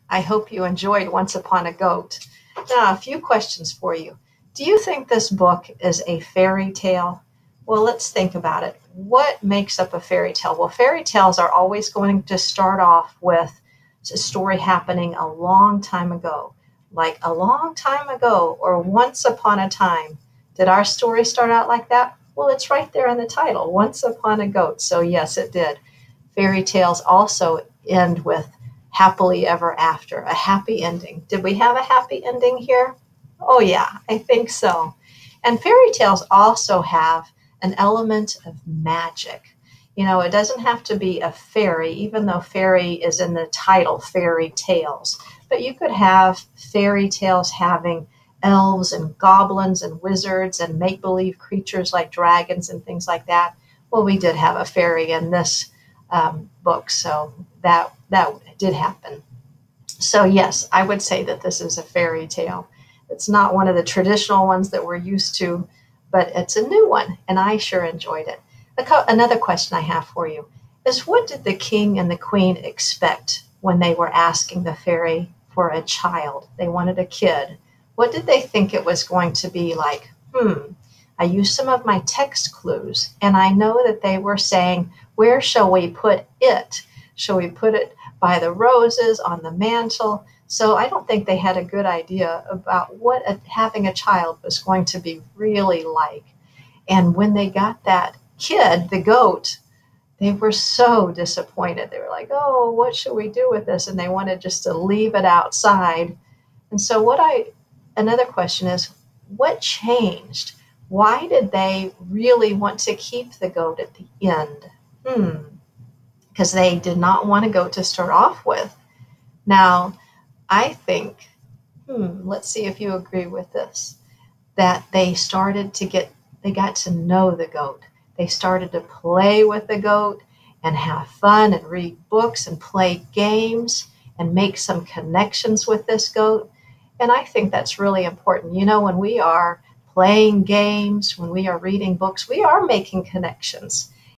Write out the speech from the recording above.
I hope you enjoyed Once Upon a Goat. Now, a few questions for you. Do you think this book is a fairy tale? Well, let's think about it. What makes up a fairy tale? Well, fairy tales are always going to start off with a story happening a long time ago, like a long time ago or once upon a time. Did our story start out like that? Well, it's right there in the title, Once Upon a Goat. So, yes, it did. Fairy tales also end with happily ever after, a happy ending. Did we have a happy ending here? Oh, yeah, I think so. And fairy tales also have an element of magic. It doesn't have to be a fairy, even though fairy is in the title, fairy tales. But you could have fairy tales having elves and goblins and wizards and make believe creatures like dragons and things like that. Well, we did have a fairy in this book, so that did happen. So yes, I would say that this is a fairy tale. It's not one of the traditional ones that we're used to, but it's a new one, and I sure enjoyed it. Another question I have for you is, what did the king and the queen expect when they were asking the fairy for a child? They wanted a kid. What did they think it was going to be like? I used some of my text clues, and I know that they were saying, where shall we put it? Shall we put it by the roses on the mantle? So I don't think they had a good idea about what having a child was going to be really like. And when they got that kid, the goat, they were so disappointed. They were like, oh, what should we do with this? And they wanted just to leave it outside. And so another question is, what changed? Why did they really want to keep the goat at the end? Because they did not want a goat to start off with. Now, I think, let's see if you agree with this, that they got to know the goat. They started to play with the goat and have fun and read books and play games and make some connections with this goat. And I think that's really important. When we are playing games, when we are reading books, we are making connections.